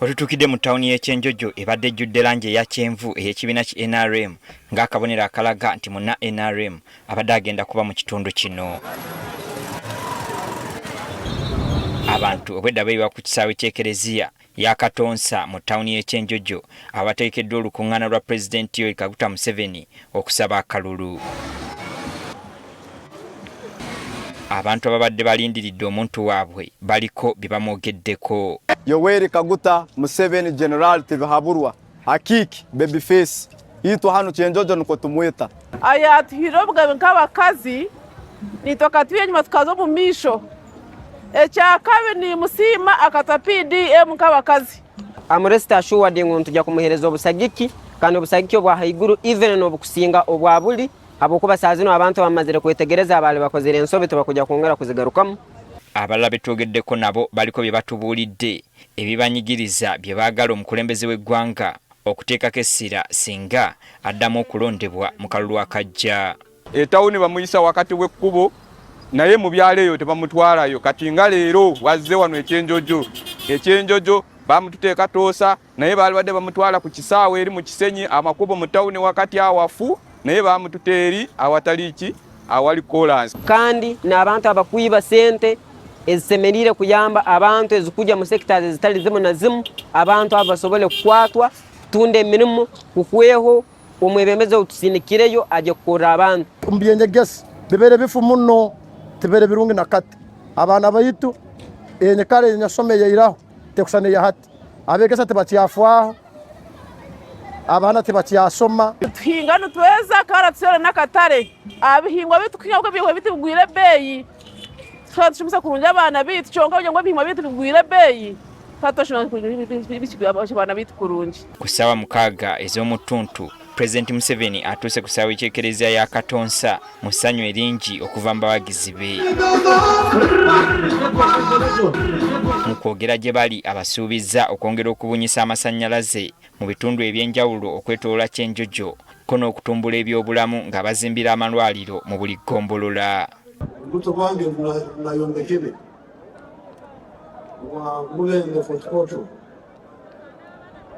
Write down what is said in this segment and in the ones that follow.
Otutukidde mu ttawuni y'Ekyenjojo ebadde ejjudde langi eya kyenvu ey'ekibiina ki NRM ng'akabonero akalaga nti munna NRM abadde agenda kuba mu kitundu kino. Abantu obwedda beeyiwa ku kisaawe ky'Ekereziya ya Katonsa mu ttawuni y'Ekyenjojo abateekeddwa olukuŋŋaana lwa Pulezidenti Yoweri Kaguta Museveni okusaba akalulu. Abantu ababadde balindiridde omuntu waabwe baliko bye bamwogeddeko. Yoweri Kaguta Museveni General Tibihaburwa Hakiki Babyface itwa hano Kyenjojo nuko tumwita aya tuhirobwa nk'abakazi nitwa nyuma tukazo mu misho ekyakabi ni musima akata PDM nk'abakazi amuresta ashuwadi ngo tujya kumuhereza obusagiki kandi obusagiki obwa haiguru even n'obukusinga obwa buli abokuba sazino abantu bamazire kwetegereza abali bakozere ensobe tubakujya kongera kuzigarukamu. Abalala betugeddeko nabo baliko bye batubuulidde ebibanyigiriza bye baagala omukulembeze w'eggwanga okuteekako essira singa addamu okulondebwa mu kalulu akajja. Etawuni bamuyisa wakati w'ekkubo naye mu byalo eyo tebamutwalayo kati nga leero wazze wano Ekyenjojo bamututeeka toosa naye baali badde bamutwala ku kisaawe eri mu Kisenyi amakubo mu tawuni wakati awafu naye bamututeeri awatali ki awali kolansi. Kandi n'abantu abakwiba sente ezisemerire kuyamba abantu ezikuja mu sectors ezitali zimu na zimu abantu abasobole kukwatwa tunde emirimu kukweho omwebemeze otusinikireyo aje kukora abantu mbyenyegesi bibere bifu muno tibere birungi nakati abana bayitu enyekare nyasomeye iraho tekusane ya hati abegesa tebakyafaho abana tebakyasoma tuhingano tweza kara tsere nakatare abihingwa bitukinyabwo biwe bitugwire beyi twashimisa kurunja abana bitu cyonga ngo bihingwa bitugwire beyi katoshina abana bitu kurunji kusawa mukaga ez'omutuntu President Museveni atuse kusawa Ekyekereziya ya Katonsa musanyu eringi okuva mbawagizi be. Mukwogera gye bali abasuubiza okwongera okubunyisa amasannyalaze mu bitundu ebyenjawulo okwetoloola Kyenjojo kono okutumbula ebyobulamu nga bazimbira amalwaliro mu buli ggombolola. Mtu wange nayombekebe wa mulende fotokoto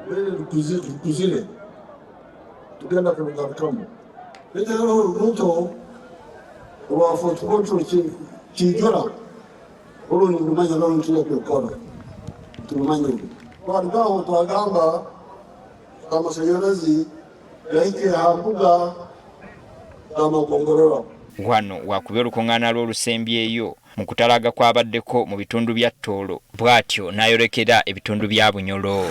wele tukuzile tugenda kugarukamu lero mtu wa fotokoto kijora olo ni kumanya lolo ntule kwekora tumanya kwa ngaho twagamba amashanyarazi yaike hambuga kama kongorora. Wano wakubye olukuŋŋaana lw'olusembyeyo mu kutalaga kwabaddeko mu bitundu bya Toolo bw'atyo n'ayolekera ebitundu bya Bunyolo.